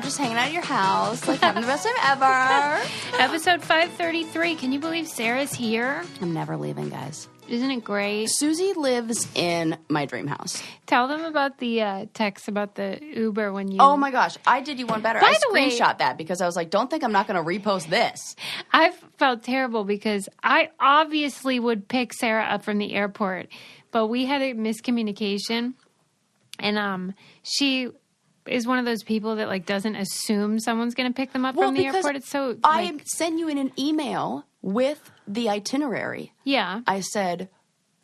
just hanging out at your house, like having the best time ever. Episode 533. Can you believe Sarah's here? I'm never leaving, guys. Isn't it great? Susie lives in my dream house. Tell them about the text about the Uber when you... Oh, my gosh. I did you one better. By I the way- screenshot that because I was like, don't think I'm not going to repost this. I felt terrible because I obviously would pick Sarah up from the airport, but we had a miscommunication, and she is one of those people that like doesn't assume someone's going to pick them up from the airport. It's so... I sent you in an email with the itinerary. Yeah. I said,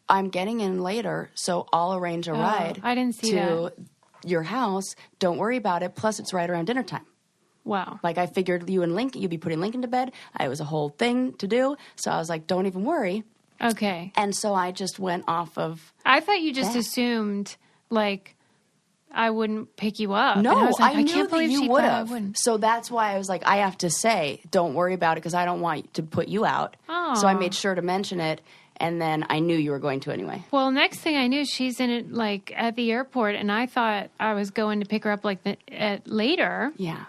I'm getting in later, so I'll arrange a ride I didn't see to your house. Don't worry about it. Plus, it's right around dinner time. Wow. Like, I figured you and Lincoln, you'd be putting Lincoln to bed. It was a whole thing to do. So I was like, don't even worry. Okay. And so I just went off of... I thought you just that. assumed, like, I wouldn't pick you up. No, And I was like, I knew can't that believe you she would thought I have. wouldn't. So that's why I was like, I have to say, don't worry about it because I don't want to put you out. Aw. So I made sure to mention it, and then I knew you were going to anyway. Well, next thing I knew, she's in it, like, at the airport, and I thought I was going to pick her up, like, later. Yeah.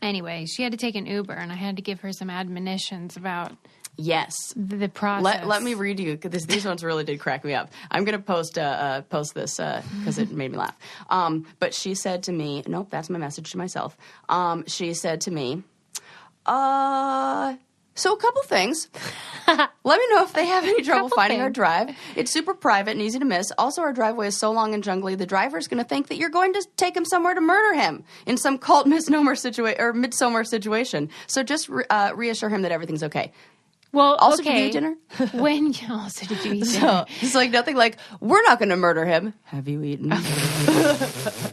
Anyway, she had to take an Uber, and I had to give her some admonitions about Yes. the process. Let me read you because these ones really did crack me up. I'm going to post this because it made me laugh. But she said to me, nope, that's my message to myself. She said to me, so a couple things. Let me know if they have any trouble finding our drive. It's super private and easy to miss. Also, our driveway is so long and jungly, the driver's going to think that you're going to take him somewhere to murder him in some cult midsummer situation. So just reassure him that everything's okay. Well, Also, okay. did you eat dinner? When also did you eat dinner? So it's like nothing like, we're not going to murder him. Have you eaten?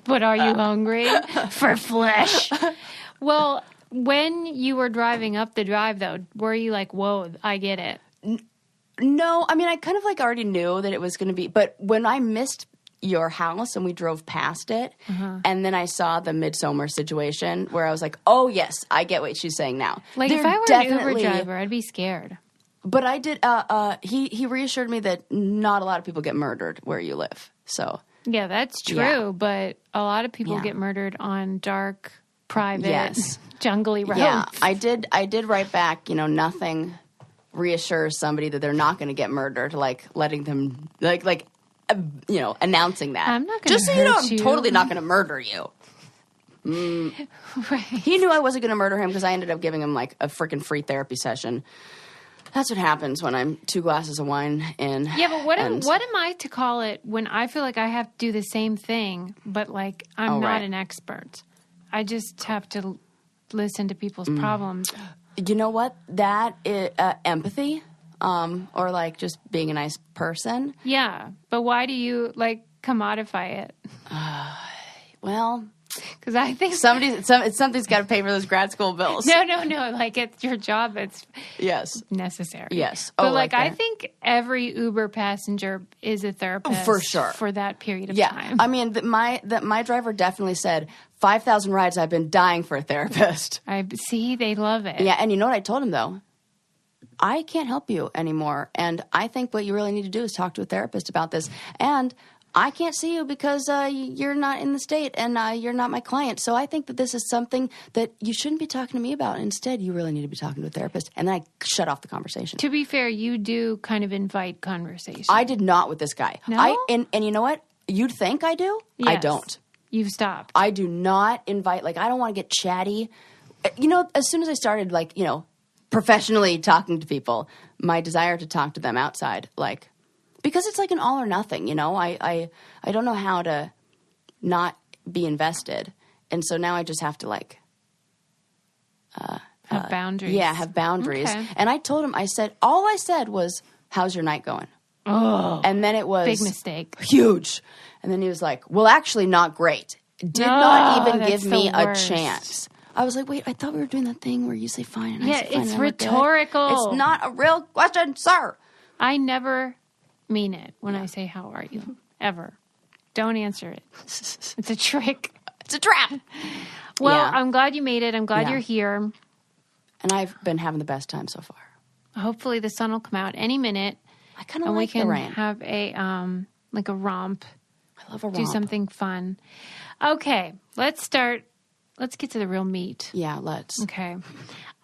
But are you hungry for flesh? Well, when you were driving up the drive, though, were you like, whoa, I get it? No, I mean, I kind of like already knew that it was going to be, but when I missed your house and we drove past it, and then I saw the midsummer situation where I was like, oh, yes, I get what she's saying now. Like, They're if I were an Uber definitely- driver, I'd be scared. But I did, he reassured me that not a lot of people get murdered where you live, so. Yeah, that's true, Yeah. but a lot of people Yeah. get murdered on dark, private, Yes. jungly roads. Yeah, I did write back, nothing reassures somebody that they're not going to get murdered, like letting them, announcing that. I'm not gonna just so you know, hurt I'm you. totally not going to murder you. Right. He knew I wasn't going to murder him because I ended up giving him like a freaking free therapy session. That's what happens when I'm 2 glasses of wine in. Yeah, but what am I to call it when I feel like I have to do the same thing, but like I'm not right. an expert? I just have to listen to people's problems. You know what? That is empathy, or like just being a nice person. Yeah, but why do you like commodify it? Well, Because I think something's got to pay for those grad school bills. no. Like it's your job; it's Yes. necessary. Yes. but Oh, like I that. think every Uber passenger is a therapist For sure. for that period of Yeah, time. I mean, my driver definitely said 5,000 rides. I've been dying for a therapist. I see they love it. Yeah, and you know what I told him though? I can't help you anymore, and I think what you really need to do is talk to a therapist about this. And I can't see you because you're not in the state, and you're not my client. So I think that this is something that you shouldn't be talking to me about. Instead, you really need to be talking to a therapist. And then I shut off the conversation. To be fair, you do kind of invite conversation. I did not with this guy. No? And you know what? You'd think I do. I Yes. don't. You've stopped. I do not invite, like, I don't want to get chatty. As soon as I started, professionally talking to people, my desire to talk to them outside, because it's like an all or nothing, I don't know how to not be invested. And so now I just have to, have boundaries. yeah, have boundaries. Okay. And I told him, all I said was, how's your night going? Oh, And then it was big mistake. huge. And then he was like, well, actually not great. Did No, not even that's give me the a worst. chance. I was like, wait, I thought we were doing that thing where you say fine and I Yeah, say fine. it's and we're good. rhetorical. It's not a real question, sir. I never mean it when I say, how are you? Ever. Don't answer it. It's a trick. It's a trap. Well, Yeah. I'm glad you made it. I'm glad Yeah. you're here. And I've been having the best time so far. Hopefully the sun will come out any minute. I kind of And like we can the rain. have a a romp. I love a romp. Do something fun. Okay, let's start let's get to the real meat. Yeah, let's. Okay.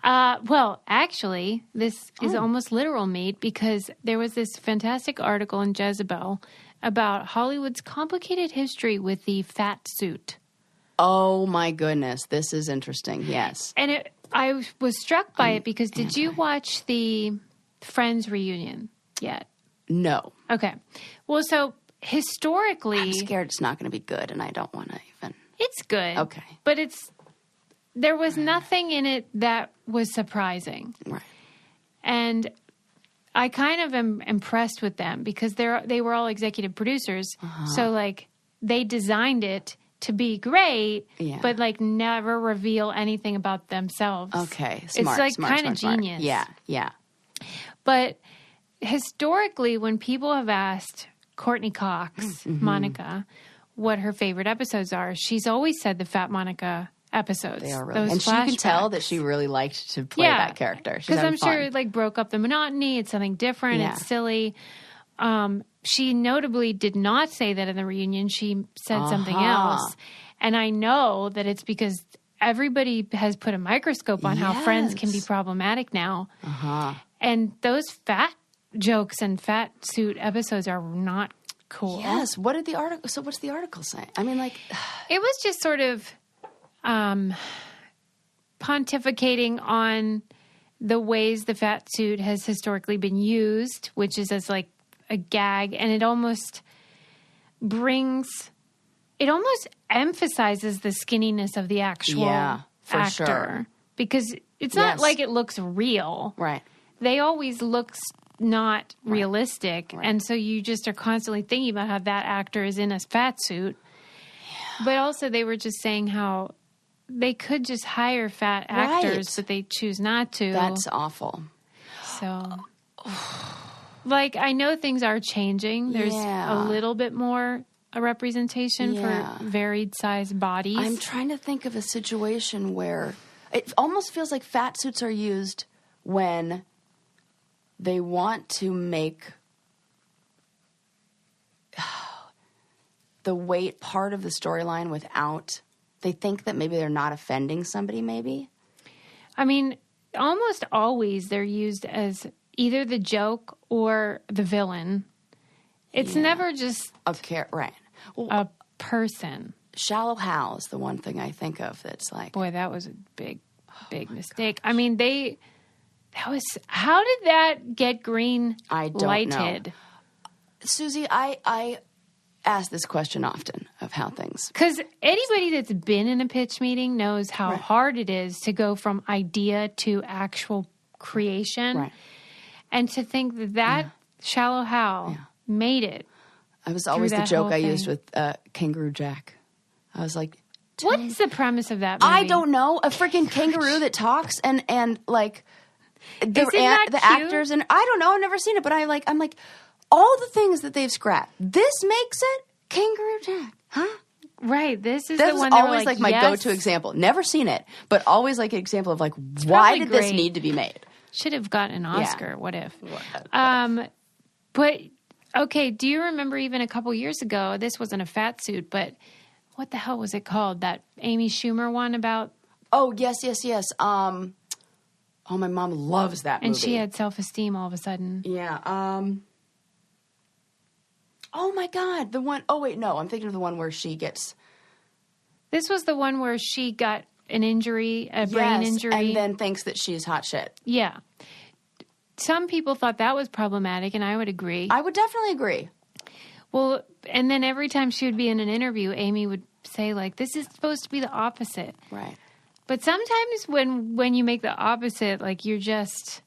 Well, actually, this is almost literal meat because there was this fantastic article in Jezebel about Hollywood's complicated history with the fat suit. Oh, my goodness. This is interesting. Yes. And I was struck by it because did you watch the Friends reunion yet? No. Okay. Well, so historically... I'm scared it's not going to be good, and I don't want to even... It's good. Okay. But there was nothing in it that was surprising. Right. And I kind of am impressed with them because they were all executive producers. So, like, they designed it to be great, but, like, never reveal anything about themselves. Okay. Smart, it's, like, kind of genius. Yeah, yeah. But historically, when people have asked Courtney Cox, Monica, what her favorite episodes are, she's always said the Fat Monica episodes. They are really, those and flashbacks. she can tell that she really liked to play that character. Because I'm sure it like broke up the monotony. It's something different. Yeah. It's silly. She notably did not say that in the reunion. She said something else. And I know that it's because everybody has put a microscope on how Friends can be problematic now. And those fat jokes and fat suit episodes are not cool. Yes. What did the article? So what's the article say? I mean, like, it was just sort of pontificating on the ways the fat suit has historically been used, which is as like a gag, and it almost emphasizes the skinniness of the actual actor. Sure. Because it's not like it looks real. Right. They always look not realistic. Right. And so you just are constantly thinking about how that actor is in a fat suit. Yeah. But also they were just saying how they could just hire fat actors, but they choose not to. That's awful. So, like, I know things are changing. There's a little bit more a representation for varied size bodies. I'm trying to think of a situation where it almost feels like fat suits are used when they want to make the weight part of the storyline without... They think that maybe they're not offending somebody, maybe? I mean, almost always they're used as either the joke or the villain. It's never just right. Well, a person. Shallow Hal's the one thing I think of that's like... Boy, that was a big mistake. I mean, how did that get green lighted? Know. Susie, I ask this question often of how things... Because anybody that's been in a pitch meeting knows how hard it is to go from idea to actual creation. Right. And to think that Shallow Hal made it. It was always the joke I used with Kangaroo Jack. I was like... What is the premise of that movie? I don't know. A freaking kangaroo that talks and like... The cute? actors... and I don't know. I've never seen it, but I'm like... All the things that they've scrapped. This makes it Kangaroo Jack, huh? Right. This is that the was one always like my go-to example. Never seen it, but always like an example of like, why did this need to be made? Should have gotten an Oscar. What if? But okay. Do you remember even a couple years ago? This wasn't a fat suit, but what the hell was it called? That Amy Schumer one about? Oh yes. Oh, my mom loves that movie. And she had self-esteem all of a sudden. Yeah. Oh, my God. The one... Oh, wait, no. I'm thinking of the one where she gets... This was the one where she got an injury, a brain injury. And then thinks that she's hot shit. Yeah. Some people thought that was problematic, and I would agree. I would definitely agree. Well, and then every time she would be in an interview, Amy would say, like, this is supposed to be the opposite. Right. But sometimes when you make the opposite, like, you're just...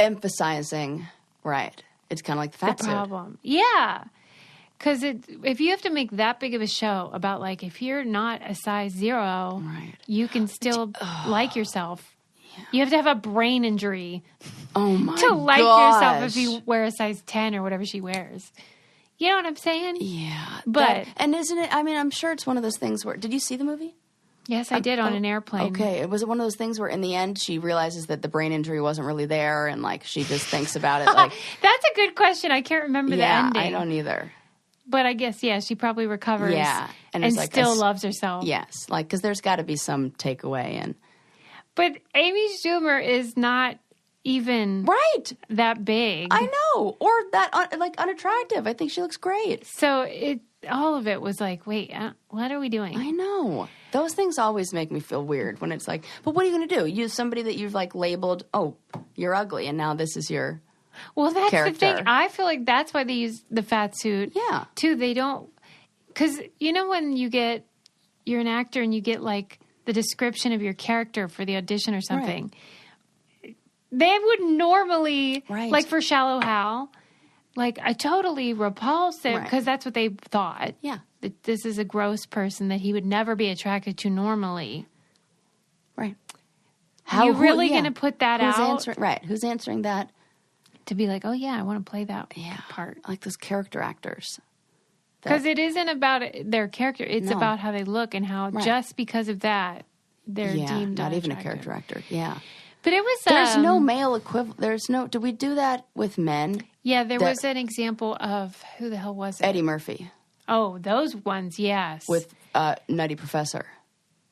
Emphasizing. Right. It's kind of like the fat suit. Problem. Yeah. Because if you have to make that big of a show about, like, if you're not a size 0, you can still like yourself. Yeah. You have to have a brain injury to like yourself if you wear a size 10 or whatever she wears. You know what I'm saying? Yeah. But and isn't it, I mean, I'm sure it's one of those things where... Did you see the movie? Yes, I did on an airplane. Okay. Was it one of those things where in the end she realizes that the brain injury wasn't really there and like she just thinks about it like... That's a good question. I can't remember the ending. I don't either. But I guess, yeah, she probably recovers and it's like still loves herself. Yes, like, because there's got to be some takeaway. But Amy Schumer is not even that big. I know. Or that, unattractive. I think she looks great. So all of it was like, wait, what are we doing? I know. Those things always make me feel weird when it's like, but what are you going to do? Use somebody that you've, like, labeled, oh, you're ugly, and now this is your... Well, that's character. the thing. I feel like that's why they use the fat suit. Yeah. Too. They don't, because when you're an actor and you get like the description of your character for the audition or something, they would normally, like for Shallow Hal, like I totally repulsed it because that's what they thought. Yeah. That this is a gross person that he would never be attracted to normally. Right. Are you really going to put that out? Who's answering that? To be like, oh, yeah, I want to play that part. Like those character actors. Because it isn't about their character. It's about how they look and how just because of that, they're deemed not even a character actor. Yeah. But it was... There's no male equivalent. Do we do that with men? Yeah, there was an example of... Who the hell was it? Eddie Murphy. Oh, those ones, yes. With Nutty Professor.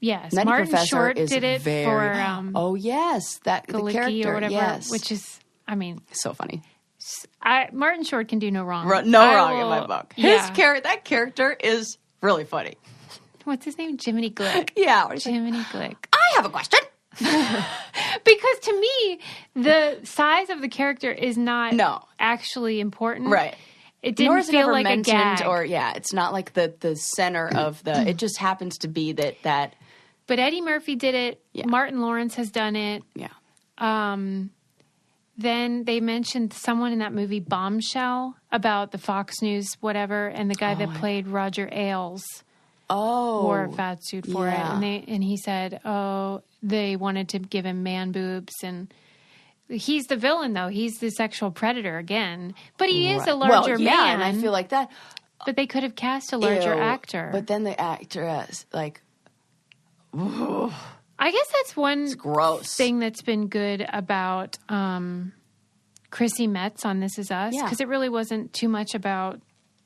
Yes. Nutty Martin Professor Short did it for... oh, yes. The character, or whatever, yes. which is... I mean, so funny. Martin Short can do no wrong. No wrong in my book. That character is really funny. What's his name? Jiminy Glick. Yeah. Jiminy Glick. I have a question. Because to me, the size of the character is not actually important. Right. It didn't feel like a gag. Or, it's not like the center of the... It just happens to be that... But Eddie Murphy did it. Yeah. Martin Lawrence has done it. Yeah. Then they mentioned someone in that movie Bombshell about the Fox News whatever, and the guy that played Roger Ailes wore a fat suit for it. And he said, they wanted to give him man boobs, and he's the villain though. He's the sexual predator again, but he is a larger man. And I feel like that. But they could have cast a larger actor. But then the actress, like, I guess that's one gross thing that's been good about Chrissy Metz on This Is Us, because it really wasn't too much about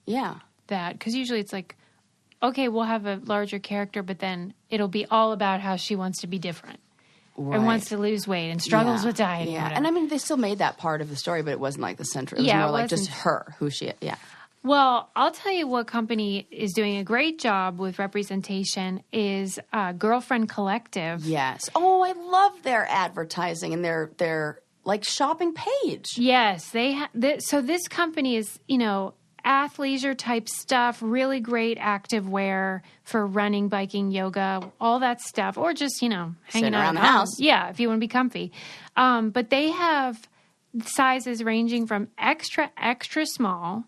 that. Because usually it's like, okay, we'll have a larger character, but then it'll be all about how she wants to be different and wants to lose weight and struggles with dieting. Yeah, and I mean, they still made that part of the story, but it wasn't like the center. It was more like just her, who she is. Yeah. Well, I'll tell you what company is doing a great job with representation is Girlfriend Collective. Yes. Oh, I love their advertising and their like shopping page. Yes, so this company is, athleisure type stuff, really great active wear for running, biking, yoga, all that stuff, or just, hanging out around the house. Yeah, if you want to be comfy. But they have sizes ranging from extra, extra small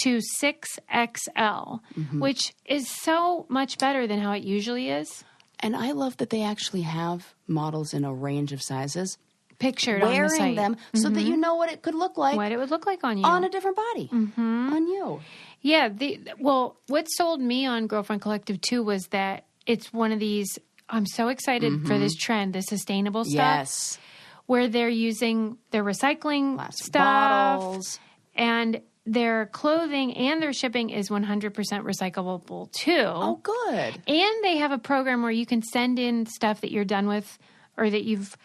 to 6XL, which is so much better than how it usually is. And I love that they actually have models in a range of sizes. Pictured on the site. Wearing them so that you know what it could look like. What it would look like on you. On a different body. On you. Yeah. What sold me on Girlfriend Collective too was that it's one of these, I'm so excited for this trend, the sustainable stuff. Yes. Where they're recycling plastic stuff. Bottles. And their clothing and their shipping is 100% recyclable too. Oh, good. And they have a program where you can send in stuff that you're done with or that you've,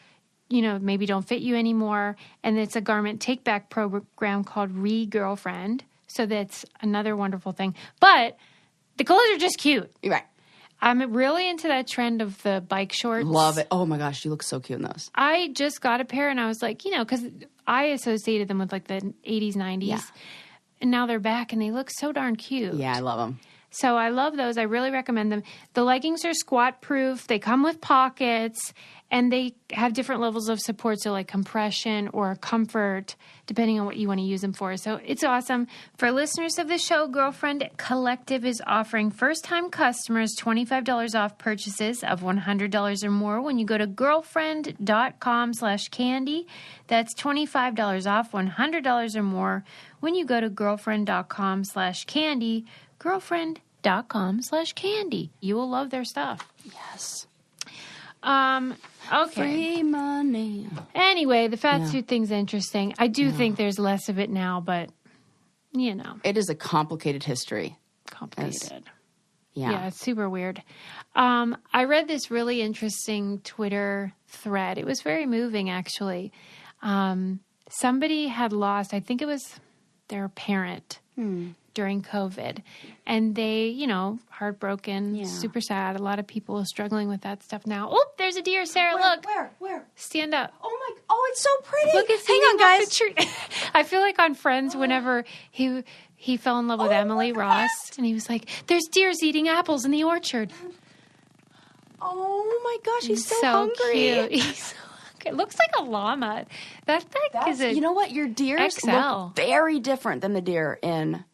maybe don't fit you anymore. And it's a garment take-back program called Re-Girlfriend. So that's another wonderful thing. But the clothes are just cute. You're right. I'm really into that trend of the bike shorts. Love it. Oh, my gosh. You look so cute in those. I just got a pair and I was like, because I associated them with like the 80s, 90s. Yeah. And now they're back and they look so darn cute. Yeah, I love them. So I love those. I really recommend them. The leggings are squat proof. They come with pockets and they have different levels of support. So like compression or comfort, depending on what you want to use them for. So it's awesome. For listeners of the show, Girlfriend Collective is offering first-time customers $25 off purchases of $100 or more when you go to girlfriend.com/candy. That's $25 off $100 or more when you go to girlfriend.com/candy. Girlfriend.com/candy. You will love their stuff. Yes. Okay. Free money. Anyway, the fat suit thing's interesting. I do think there's less of it now, but you know. It is a complicated history. Complicated. Yeah. Yeah, it's super weird. I read this really interesting Twitter thread. It was very moving, actually. Somebody had lost, I think it was their parent during COVID. And they, you know, heartbroken, super sad. A lot of people are struggling with that stuff now. Oh, there's a deer, Sarah. Look. Where? Stand up. Oh, it's so pretty. Look, it's hang on, guys. I feel like on Friends, whenever he fell in love with Emily Ross, and he was like, "There's deers eating apples in the orchard." Oh my gosh, he's so Cute. hungry. He's so hungry. It looks like a llama. That is a you know what? Your deers XL. look very different than the deer in.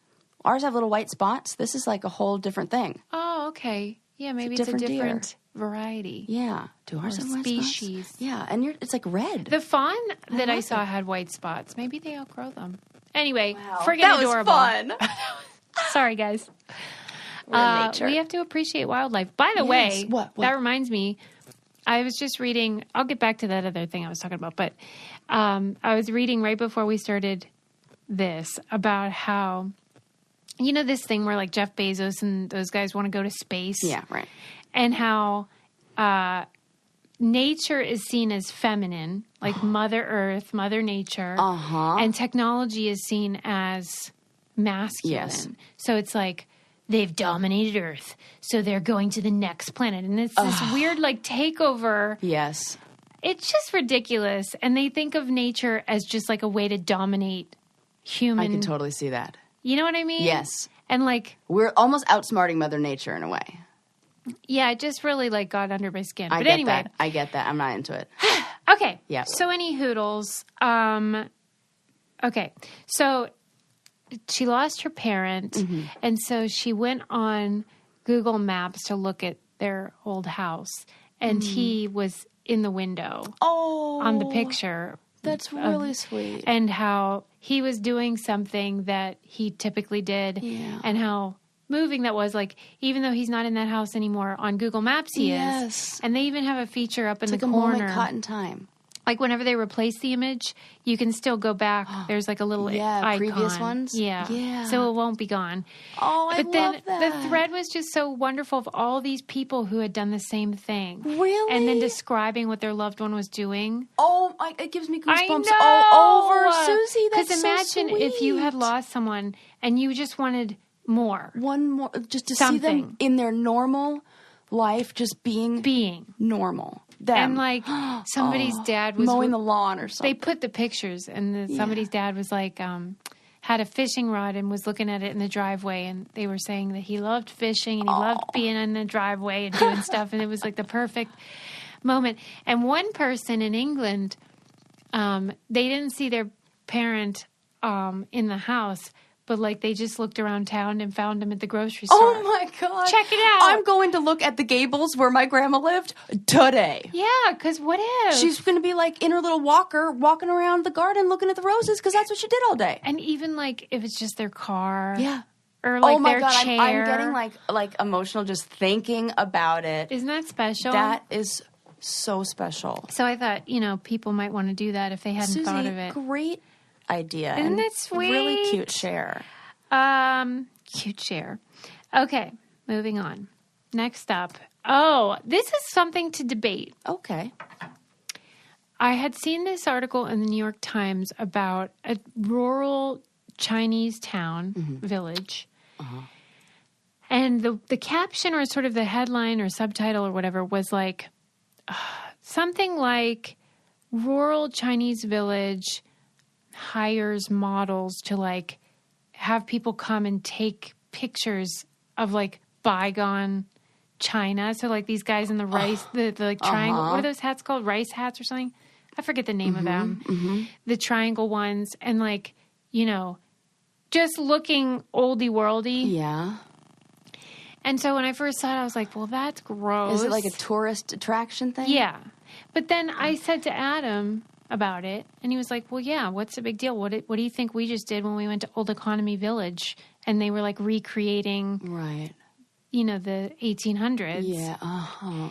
Ours have little white spots. This is like a whole different thing. Oh, okay. Yeah, maybe it's a different variety. Yeah. Do ours have white species? spots? Yeah, and it's like red. The fawn that I saw had white spots. Maybe they outgrow them. Anyway, Wow. friggin' That adorable. was fun. Sorry, guys. Nature. We have to appreciate wildlife. By the way, What? that reminds me, I was just reading, I'll get back to that other thing I was talking about, but I was reading right before we started this about how, you know, this thing where like Jeff Bezos and those guys want to go to space. Yeah, right. And how nature is seen as feminine, like Mother Earth, Mother Nature. Uh-huh. And technology is seen as masculine. Yes. So it's like, they've dominated Earth, so they're going to the next planet. And it's this weird, like, takeover. Yes. It's just ridiculous. And they think of nature as just, like, a way to dominate human. I can totally see that. You know what I mean? Yes. And, like... We're almost outsmarting Mother Nature in a way. Yeah, it just really, like, got under my skin. I But get anyway. that. I get that. I'm not into it. Okay. Yeah. So any hoodles. Okay. So... she lost her parent, and so she went on Google Maps to look at their old house, and he was in the window on the picture. That's really sweet. And how he was doing something that he typically did, and how moving that was. Like, even though he's not in that house anymore, on Google Maps he is. And they even have a feature up in the corner. It's like a moment caught in time. Like, whenever they replace the image, you can still go back. There's like a little icon. Previous ones? Yeah. So it won't be gone. Oh, I But then love that. the thread was just so wonderful of all these people who had done the same thing. Really? And then describing what their loved one was doing. Oh, it gives me I goosebumps know! all over, Susie. That's Because imagine if you had lost someone and you just wanted more. one more, just to see them in their normal life, just being normal. Them. And like somebody's dad was mowing the lawn or something. They put the pictures, and somebody's dad was like, had a fishing rod and was looking at it in the driveway, and they were saying that he loved fishing and he loved being in the driveway and doing stuff, and it was like the perfect moment. And one person in England, they didn't see their parent in the house, but like they just looked around town and found him at the grocery store. Oh my God. Check it out. I'm going to look at the Gables where my grandma lived today. Yeah, because what if? She's going to be like in her little walker, walking around the garden looking at the roses because that's what she did all day. And even like if it's just their car. Yeah. Or like oh my their God, chair. I'm getting like emotional just thinking about it. Isn't that special? That is so special. So I thought, people might want to do that if they hadn't Susie, thought of it. Great idea. Isn't and that sweet? Really cute share. Cute share. Okay, moving on. Next up. Oh, this is something to debate. Okay. I had seen this article in the New York Times about a rural Chinese town, village. And the caption or sort of the headline or subtitle or whatever was like something like rural Chinese village hires models to like have people come and take pictures of like bygone China. So like these guys in the rice, the like triangle, what are those hats called? Rice hats or something? I forget the name of them. The triangle ones and like, just looking oldie worldy. Yeah. And so when I first saw it, I was like, well, that's gross. Is it like a tourist attraction thing? Yeah. But then I said to Adam about it, and he was like, well, yeah, what's the big deal? What do you think we just did when we went to Old Economy Village? And they were like recreating, right? The 1800s. Yeah,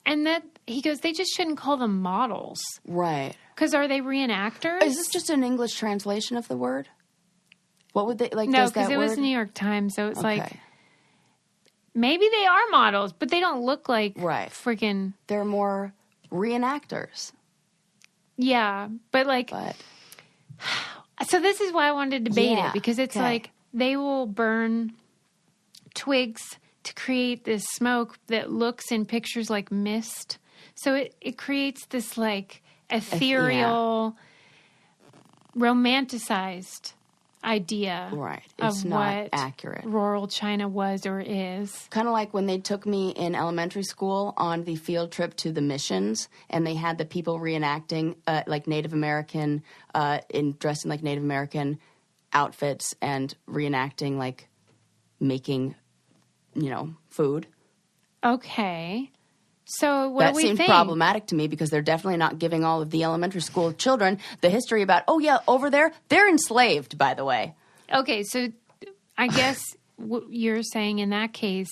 And that, he goes, they just shouldn't call them models. Right. Because are they reenactors? Is this just an English translation of the word? What would they like? No, does that because it was word- New York Times, so it's Okay. like maybe they are models, but they don't look like Right. freaking. They're more reenactors. Yeah, but like, But so this is why I wanted to debate Yeah, it, because it's okay. like they will burn twigs to create this smoke that looks in pictures like mist. So it creates this like ethereal, romanticized idea right, of it's not what accurate. rural China was or is. Kind of like when they took me in elementary school on the field trip to the missions, and they had the people reenacting like Native American, dressed in like Native American outfits and reenacting like making, food. Okay. So what That do we seemed think? problematic to me because they're definitely not giving all of the elementary school children the history about, oh yeah, over there, they're enslaved, by the way. Okay, so I guess what you're saying in that case,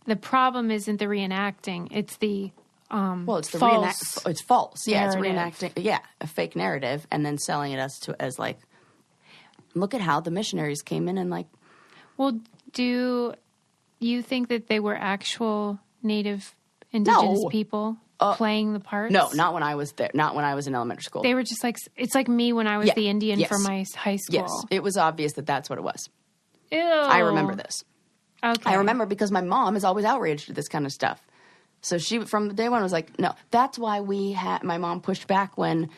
the problem isn't the reenacting; it's the Well, it's the false. it's false. Yeah, it's narrative. reenacting. Yeah, a fake narrative, and then selling it as like, look at how the missionaries came in and like. Well, do you think that they were actual native indigenous No. people playing the parts? No, not when I was there. Not when I was in elementary school. They were just like, it's like me when I was Yeah. the Indian Yes. for my high school. Yes, it was obvious that that's what it was. Ew. I remember this. Okay. I remember because my mom is always outraged at this kind of stuff. So she, from day one, was like, no. That's why my mom pushed back when,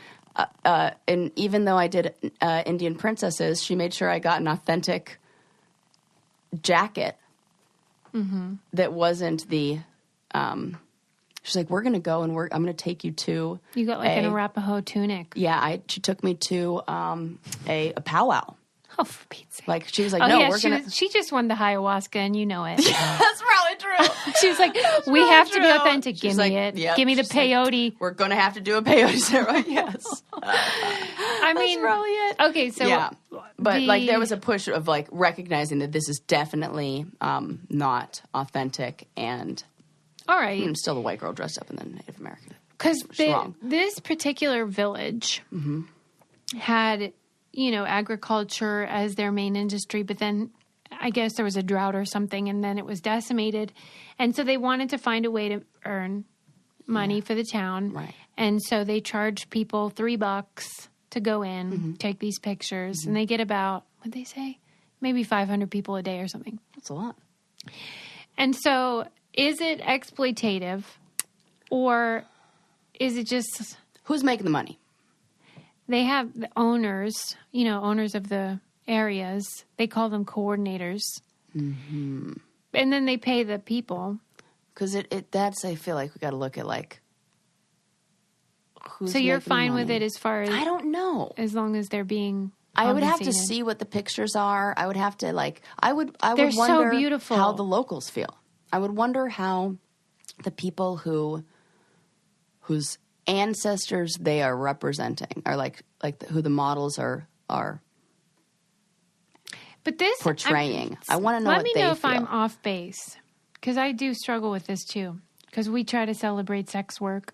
and even though I did Indian princesses, she made sure I got an authentic jacket that wasn't the. She's like, we're going to go and I'm going to take you to. You got like an Arapaho tunic. Yeah, she took me to a powwow. Oh, for Pete's sake. Like she was like, Oh, no, yeah, we're going to. she just won the ayahuasca, and you know it. That's probably true. She was like, we really have to be true. authentic. Give She's me like, it. yep. Give me the She's like, peyote. We're going to have to do a peyote ceremony. Yes. I mean, probably it. Okay, so Yeah. But like there was a a push of like recognizing that this is definitely not authentic and all right, still the white girl dressed up in the Native American. because wrong. this particular village had, agriculture as their main industry, but then I guess there was a drought or something, and then it was decimated, and so they wanted to find a way to earn money for the town, Right. And so they charged people $3 to go in, take these pictures, and they get about, what'd they say? Maybe 500 people a day or something. That's a lot. And so is it exploitative, or is it just Who's making the money? they have the owners, owners of the areas, they call them coordinators. Mm-hmm. And then they pay the people. Because that's, I feel like we got to look at like, who's So you're making fine money. with it as far as I don't know. as long as they're being I would have to compensated. see what the pictures are. I would have to like. I would They're so wonder beautiful. how the locals feel. I would wonder how the people whose ancestors they are representing are like who the models are But this portraying. I want to know let what me they know if feel. I'm off base, because I do struggle with this too. Because we try to celebrate sex work,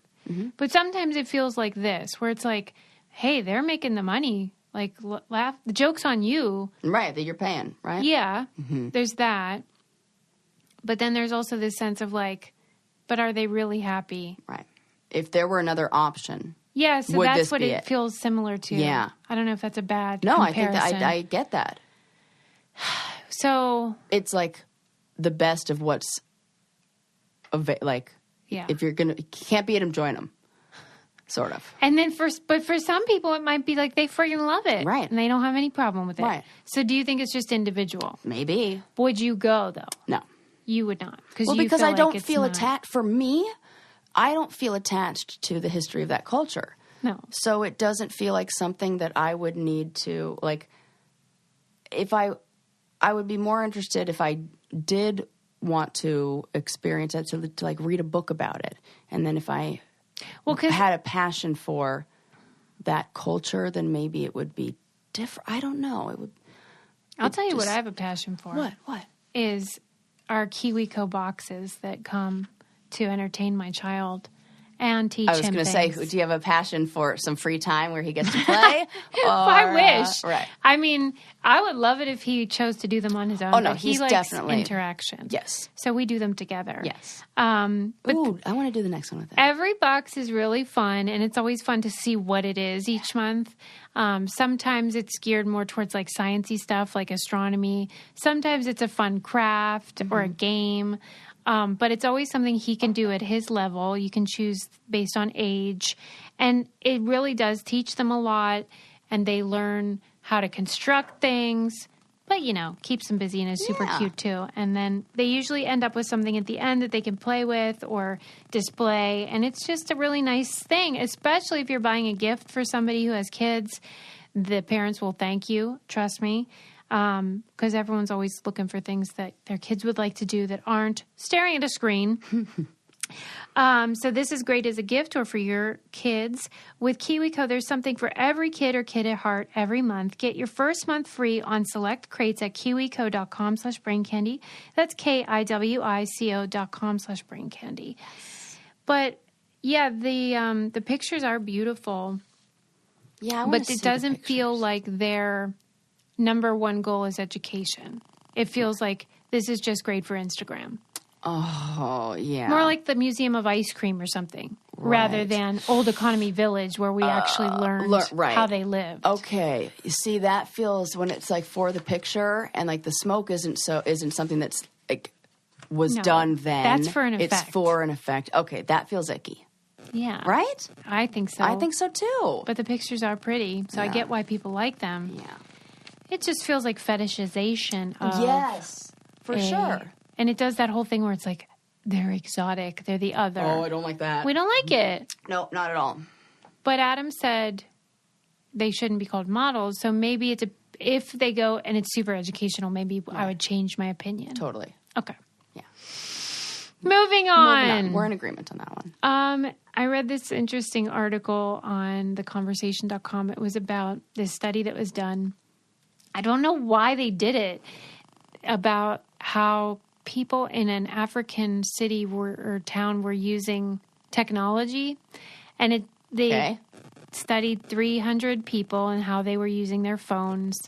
but sometimes it feels like this, where it's like, "Hey, they're making the money. Like, laugh. The joke's on you." Right, that you're paying, right? Yeah, there's that. But then there's also this sense of like, but are they really happy? Right. If there were another option. Yeah, so Would that's this what be it it? feels similar to. Yeah. I don't know if that's a bad No, I think comparison. that I get that. So, It's like the best of what's like yeah. if you're going to can't beat them, join them. Sort of. And then for some people, it might be like they friggin' love it. Right. And they don't have any problem with it. Right. So do you think it's just individual? Maybe. Would you go, though? No. You would not. Well, you because feel I like don't it's feel not. attached. For me, I don't feel attached to the history of that culture. No. So it doesn't feel like something that I would need to, like, if I would be more interested if I did want to experience it, to like read a book about it. And then if I had a passion for that culture, then maybe it would be different. I don't know. It would. I'll tell you what I have a passion for. What? Is our KiwiCo boxes that come to entertain my child. and teach him I was going to say, things. do you have a passion for some free time where he gets to play? I wish. Right. I mean, I would love it if he chose to do them on his own. Oh, no, but he he's likes definitely... interaction. Yes. So we do them together. Yes. But Ooh, I want to do the next one with him. every box is really fun, and it's always fun to see what it is each month. Sometimes it's geared more towards like sciencey stuff, like astronomy. Sometimes it's a fun craft or a game. But it's always something he can do at his level. You can choose based on age. And it really does teach them a lot. And they learn how to construct things. But, keeps them busy and is super cute too. And then they usually end up with something at the end that they can play with or display. And it's just a really nice thing, especially if you're buying a gift for somebody who has kids. The parents will thank you, trust me. Because everyone's always looking for things that their kids would like to do that aren't staring at a screen. So this is great as a gift or for your kids. With KiwiCo, there's something for every kid or kid at heart every month. Get your first month free on select crates at kiwico.com/braincandy. That's KIWICO.com/braincandy. But yeah, the pictures are beautiful. Yeah, but it doesn't feel like their number one goal is education. It feels like this is just great for Instagram. Oh, yeah. More like the Museum of Ice Cream or something, rather than Old Economy Village where we actually learned how they lived. Okay. You see, that feels when it's like for the picture and like the smoke isn't something that's like was done then. That's for an effect. It's for an effect. Okay, that feels icky. Yeah. Right? I think so. I think so too. But the pictures are pretty, so I get why people like them. Yeah. It just feels like fetishization of yes, for sure. And it does that whole thing where it's like, they're exotic, they're the other. Oh, I don't like that. We don't like it. No, not at all. But Adam said they shouldn't be called models, so maybe if they go and it's super educational, maybe I would change my opinion. Totally. Okay. Yeah. Moving on. We're in agreement on that one. I read this interesting article on theconversation.com. It was about this study that was done. I don't know why they did it, about how people in an African city or town were using technology. And they studied 300 people and how they were using their phones.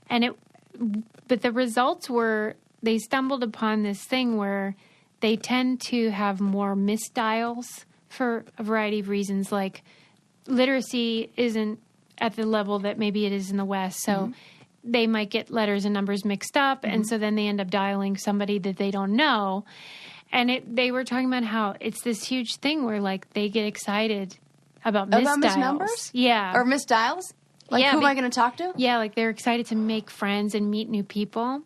But the results were, they stumbled upon this thing where they tend to have more misdials for a variety of reasons, like literacy isn't at the level that maybe it is in the West. So they might get letters and numbers mixed up, and so then they end up dialing somebody that they don't know. And they were talking about how it's this huge thing where, like, they get excited about misdials. About misnumbers? Yeah. Or misdials? Like, who am I going to talk to? Yeah, like, they're excited to make friends and meet new people.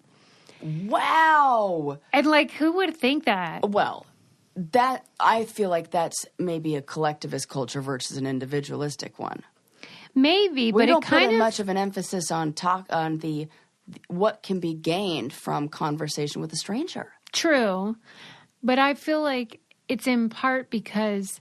Wow. And, like, who would think that? Well, I feel like that's maybe a collectivist culture versus an individualistic one. Maybe, but we don't it kind put of much of an emphasis on the what can be gained from conversation with a stranger. True, but I feel like it's in part because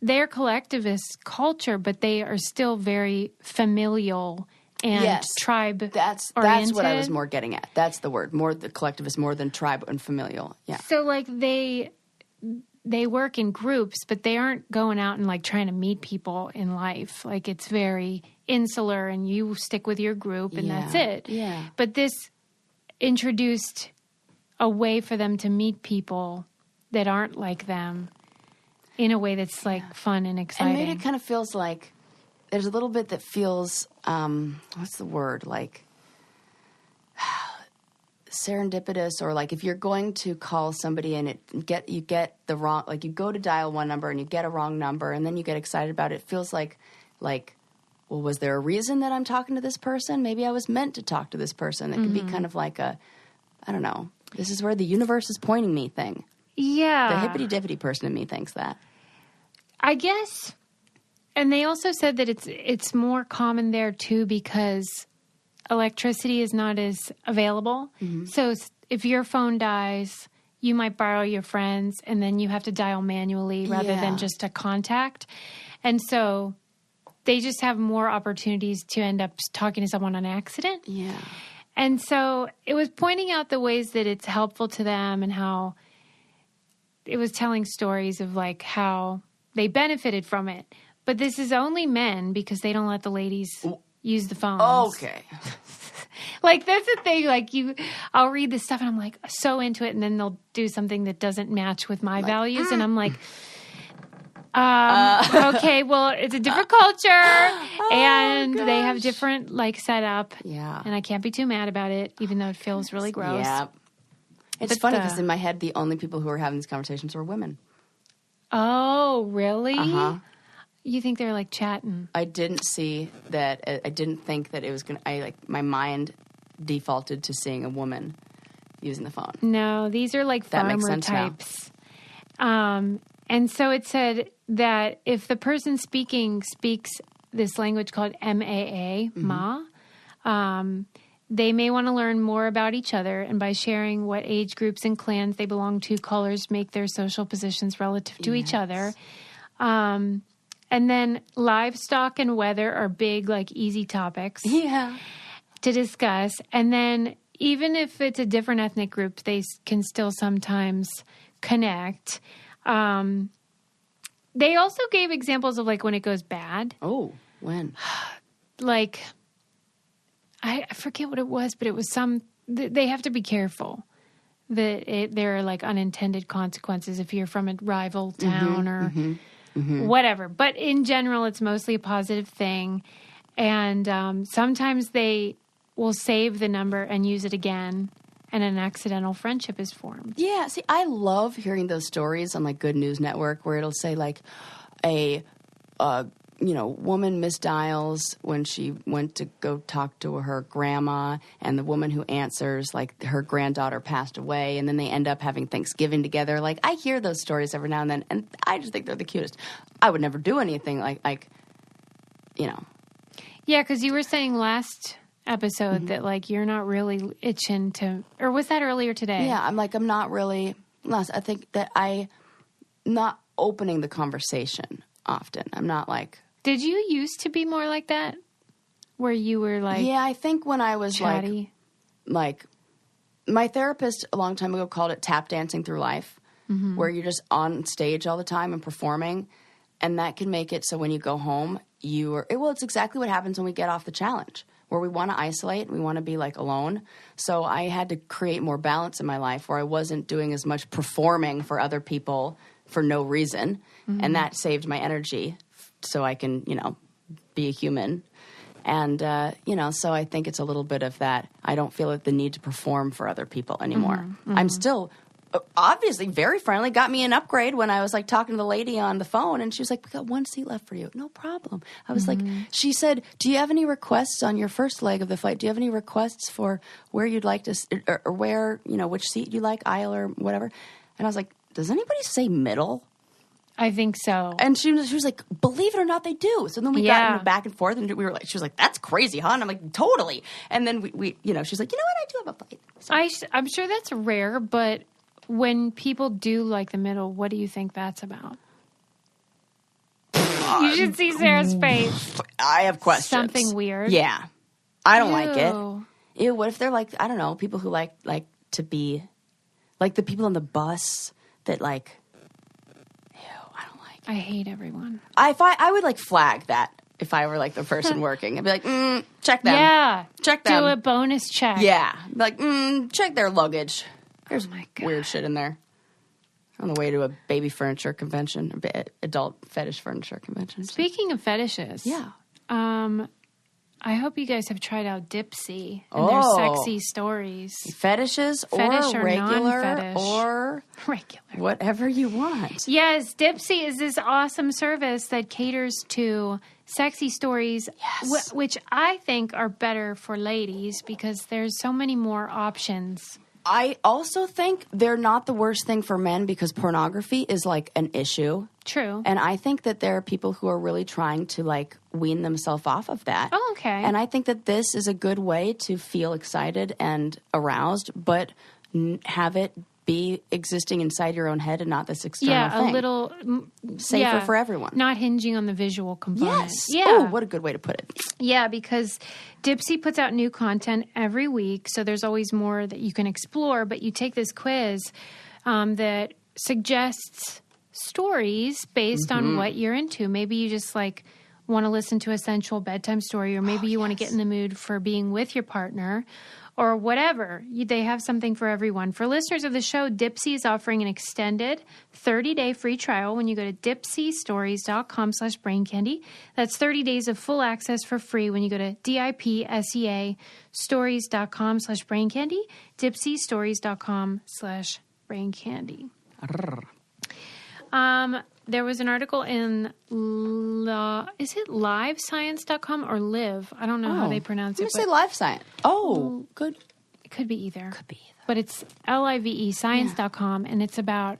they're collectivist culture, but they are still very familial and tribe That's what I was more getting at. That's the word. More the collectivist, more than tribe and familial. Yeah. So like they work in groups, but they aren't going out and like trying to meet people in life. Like it's very insular and you stick with your group and that's it. Yeah. But this introduced a way for them to meet people that aren't like them in a way that's like fun and exciting. And maybe it kind of feels like there's a little bit that feels, what's the word? Like serendipitous, or like if you're going to call somebody and you get the wrong, like you go to dial one number and you get a wrong number and then you get excited about it. It feels like, well, was there a reason that I'm talking to this person? Maybe I was meant to talk to this person. It could be kind of like I don't know, this is where the universe is pointing me thing. Yeah. The hippity-dippity person in me thinks that. I guess. And they also said that it's more common there too because electricity is not as available. Mm-hmm. So if your phone dies, you might borrow your friend's and then you have to dial manually rather than just a contact. And so they just have more opportunities to end up talking to someone on accident. Yeah. And so it was pointing out the ways that it's helpful to them and how it was telling stories of like how they benefited from it. But this is only men because they don't let the ladies use the phones. Okay. Like, that's the thing. Like, I'll read this stuff and I'm like so into it, and then they'll do something that doesn't match with my values, and I'm like, okay, well, it's a different culture, and they have different like setup. Yeah. And I can't be too mad about it, even though it feels really gross. Yeah. It's funny because in my head, the only people who were having these conversations were women. Oh, really? Uh-huh. You think they're like chatting? I didn't see that. I didn't think that it was going to, my mind defaulted to seeing a woman using the phone. No, these are like That makes farmer sense now. types. And so it said that if the person speaking speaks this language called MAA, they may want to learn more about each other, and by sharing what age groups and clans they belong to, callers make their social positions relative to each other. And then livestock and weather are big, like easy topics Yeah. to discuss. And then even if it's a different ethnic group, they can still sometimes connect. They also gave examples of like when it goes bad. Oh, when? Like, I forget what it was, but it was they have to be careful that there are like unintended consequences if you're from a rival town or whatever. But in general, it's mostly a positive thing. And sometimes they will save the number and use it again, and an accidental friendship is formed. Yeah, see, I love hearing those stories on like Good News Network where it'll say like a woman misdials when she went to go talk to her grandma, and the woman who answers, like, her granddaughter passed away, and then they end up having Thanksgiving together. Like, I hear those stories every now and then, and I just think they're the cutest. I would never do anything like. Yeah, because you were saying last episode that, like, you're not really itching to, or was that earlier today? Yeah, I'm not really, I think that I'm not opening the conversation often. I'm not like. Did you used to be more like that? Where you were like, yeah, I think when I was chatty? like my therapist a long time ago called it tap dancing through life, where you're just on stage all the time and performing, and that can make it so when you go home, it's exactly what happens when we get off the challenge, where we want to isolate, we want to be like alone. So I had to create more balance in my life where I wasn't doing as much performing for other people for no reason, and that saved my energy so I can, be a human. And, so I think it's a little bit of that. I don't feel the need to perform for other people anymore. I'm still obviously very friendly. Got me an upgrade when I was like talking to the lady on the phone, and she was like, "We got one seat left for you." No problem. I was like, she said, "Do you have any requests on your first leg of the flight? Do you have any requests for where you'd like to, or where, which seat you like, aisle or whatever?" And I was like, "Does anybody say middle?" I think so. And she was like, "Believe it or not, they do." So then we got back and forth, and we were like, she was like, "That's crazy, huh?" And I'm like, "Totally." And then we she's like, "You know what? I do have a flight." So, I'm sure that's rare, but when people do like the middle, what do you think that's about? You should see Sarah's face. I have questions. Something weird. Yeah. I don't like it. Ew, what if they're like, I don't know, people who like to be, like the people on the bus that like, I don't like it. I hate everyone. I would like flag that if I were like the person working. I'd be like, check them. Yeah. Check them. Do a bonus check. Yeah. Like, check their luggage. There's my God. weird shit in there. On the way to a baby furniture convention, adult fetish furniture convention. Speaking of fetishes. Yeah. I hope you guys have tried out Dipsy and their sexy stories. Fetishes Fetish or regular non-fetish. or Regular. whatever you want. Yes, Dipsy is this awesome service that caters to sexy stories, which I think are better for ladies because there's so many more options. I also think they're not the worst thing for men because pornography is like an issue. True. And I think that there are people who are really trying to like wean themselves off of that. Oh, okay. And I think that this is a good way to feel excited and aroused, but have it be existing inside your own head and not this external thing. Yeah, a little safer for everyone. Not hinging on the visual component. Yes. Yeah. Oh, what a good way to put it. Yeah, because Dipsy puts out new content every week, so there's always more that you can explore. But you take this quiz that suggests stories based on what you're into. Maybe you just like want to listen to a sensual bedtime story, or maybe you want to get in the mood for being with your partner, or whatever. They have something for everyone. For listeners of the show, Dipsea is offering an extended 30-day free trial when you go to dipseastories.com/braincandy. That's 30 days of full access for free when you go to DIPSEA stories.com/braincandy, dipseastories.com/braincandy. There was an article in, is it livescience.com or live? I don't know how they pronounce it. I'm going to say live science. Oh, good. It could be either. Could be either. But it's LIVE science.com, and it's about,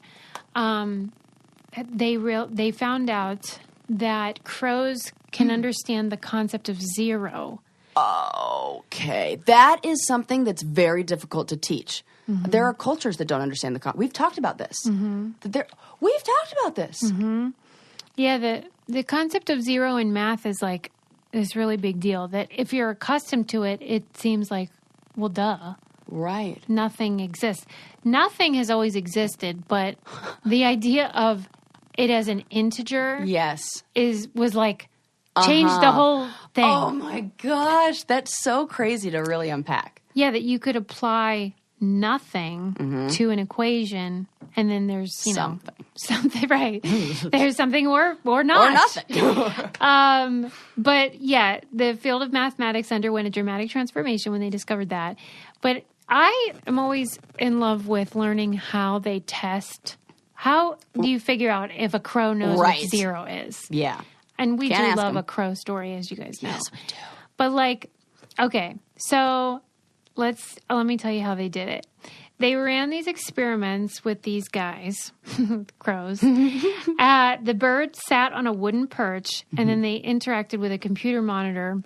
they found out that crows can understand the concept of zero. Okay. That is something that's very difficult to teach. There are cultures that don't understand the concept. We've talked about this. We've talked about this. Yeah, the concept of zero in math is like this really big deal. That if you're accustomed to it, it seems like, well, duh. Right. Nothing exists. Nothing has always existed, but the idea of it as an integer was like changed the whole thing. Oh my gosh, that's so crazy to really unpack. Yeah, that you could apply nothing to an equation, and then there's something right. There's something or not. Or nothing. But yeah, the field of mathematics underwent a dramatic transformation when they discovered that. But I am always in love with learning how they test. How do you figure out if a crow knows what zero is? Yeah. And we Can't do love them. a crow story, as you guys know. Yes, we do. But like, okay, so let me tell you how they did it. They ran these experiments with these guys, crows. The bird sat on a wooden perch, and then they interacted with a computer monitor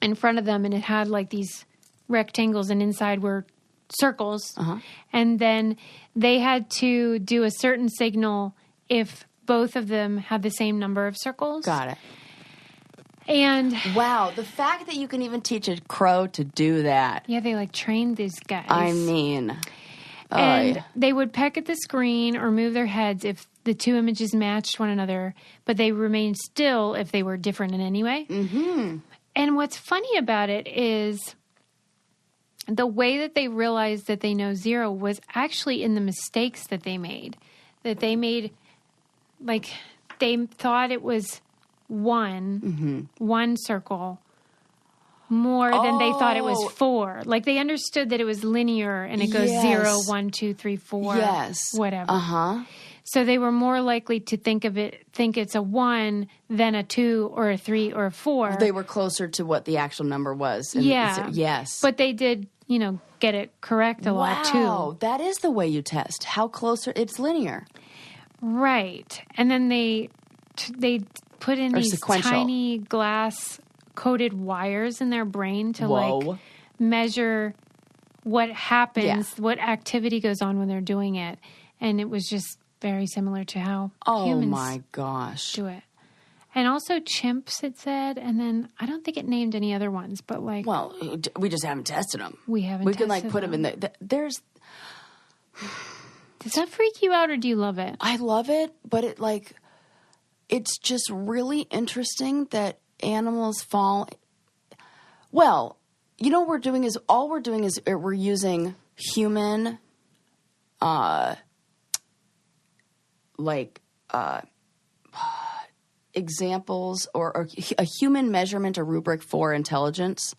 in front of them, and it had like these rectangles, and inside were circles. And then they had to do a certain signal if both of them had the same number of circles. Got it. And wow, the fact that you can even teach a crow to do that. Yeah, they like trained these guys. I mean, and they would peck at the screen or move their heads if the two images matched one another, but they remained still if they were different in any way. And what's funny about it is the way that they realized that they know zero was actually in the mistakes that they made. That they made, like, they thought it was one circle more than they thought it was four. Like, they understood that it was linear and it goes 0, 1, 2, 3, 4, whatever. So they were more likely to think it's a 1 than a 2 or a 3 or a 4. They were closer to what the actual number was. Yes. But they did, get it correct a lot too. Wow, that is the way you test. How close it's linear. Right. And then they put in these tiny glass coated wires in their brain to like measure what happens, what activity goes on when they're doing it. And it was just very similar to how humans do it. And also chimps, it said. And then I don't think it named any other ones, but like... Well, we just haven't tested them. We can like put them in the... There's... Does that freak you out or do you love it? I love it, but it's just really interesting that animals fall... Well, what we're doing is we're using human... examples or a human measurement, a rubric for intelligence,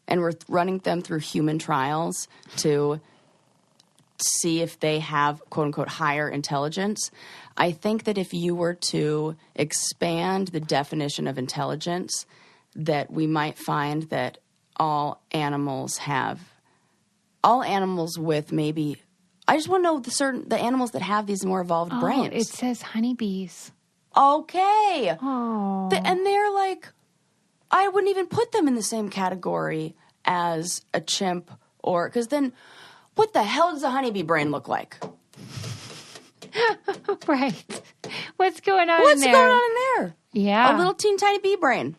and we're running them through human trials to see if they have, quote unquote, higher intelligence. I think that if you were to expand the definition of intelligence, that we might find that all animals with maybe... I just want to know the animals that have these more evolved brains. It says honeybees. Okay. Oh. And they're like, I wouldn't even put them in the same category as a chimp because then what the hell does a honeybee brain look like? Right. What's going on in there? What's going on in there? Yeah. A little teeny tiny bee brain.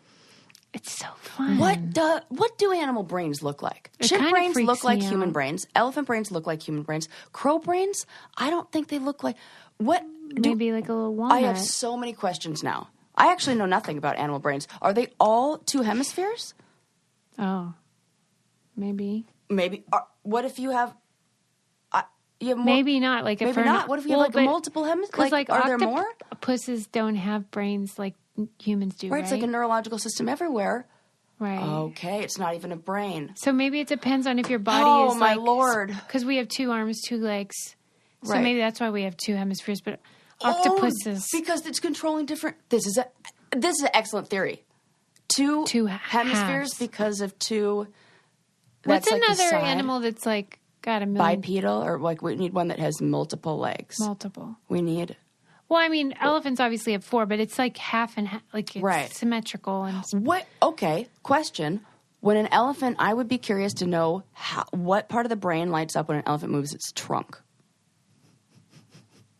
It's so fun. What do animal brains look like? Chimp brains look like human brains. Elephant brains look like human brains. Crow brains, I don't think they look like... What? maybe like a little walnut. I have so many questions now. I actually know nothing about animal brains. Are they all 2 hemispheres? Oh, maybe. Maybe. What if you have... you have maybe not. Like maybe not. What if you have multiple hemispheres? Like, are there more? Octopuses don't have brains like humans do, right? Right, it's like a neurological system everywhere. Right. Okay, it's not even a brain. So maybe it depends on if your body is Oh, my Lord. Because we have 2 arms, 2 legs. So Right. maybe that's why we have 2 hemispheres. But octopuses... because it's controlling different... This is an excellent theory. 2 hemispheres halves. because of 2... What's like another animal that's like got a million... Bipedal? Or like we need one that has multiple legs. Multiple. We need... Well, I mean, elephants obviously have 4, but it's like half and half. Like it's symmetrical. And What? Okay, question. When an elephant... I would be curious to know what part of the brain lights up when an elephant moves its trunk.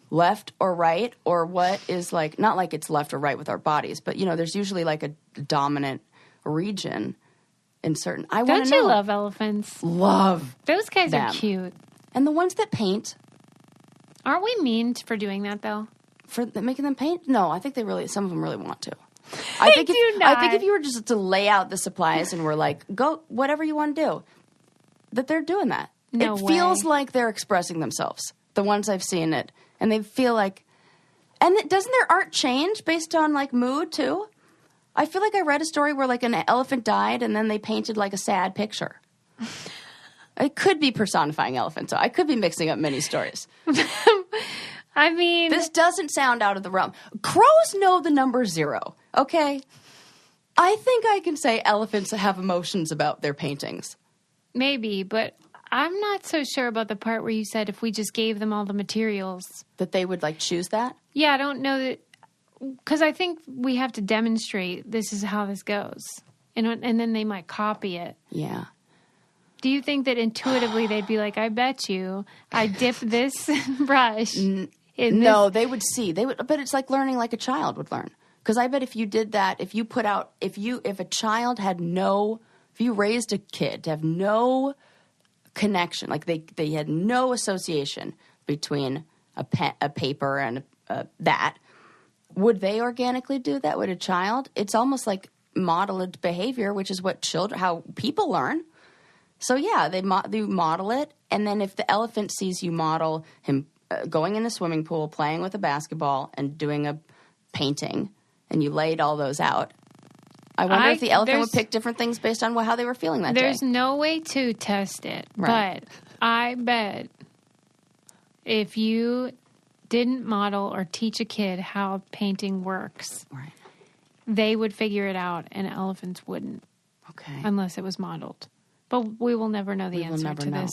Left or right? Or what is like... Not like it's left or right with our bodies, but, there's usually like a dominant region in certain... I want to know. Don't you love elephants? Love Those guys them. are cute. And the ones that paint... Aren't we mean for doing that, though? For making them paint? No, I think some of them really want to. I think if you were just to lay out the supplies and we're like, go, whatever you want to do, that they're doing that. No it way. feels like they're expressing themselves. The ones I've seen it. And they feel like... And doesn't their art change based on, like, mood, too? I feel like I read a story where, like, an elephant died and then they painted, like, a sad picture. I could be personifying elephants. So I could be mixing up many stories. I mean... This doesn't sound out of the realm. Crows know the number 0, okay? I think I can say elephants have emotions about their paintings. Maybe, but I'm not so sure about the part where you said if we just gave them all the materials. That they would, like, choose that? Yeah, I don't know that... Because I think we have to demonstrate this is how this goes. And then they might copy it. Yeah. Do you think that intuitively they'd be like, I bet you I dip this brush in No, they would see. But it's like learning like a child would learn. Because I bet if you did that, if you a child had if you raised a kid to have no connection, like they had no association between a paper and that, would they organically do that? Would a child? It's almost like modeled behavior, which is how people learn. So yeah, they model it, and then if the elephant sees you model him going in a swimming pool, playing with a basketball, and doing a painting, and you laid all those out, I wonder if the elephant would pick different things based on how they were feeling that day. There's no way to test it, right. But I bet if you didn't model or teach a kid how painting works, right, they would figure it out, and elephants wouldn't. Okay. Unless it was modeled. But we will never know the answer to this.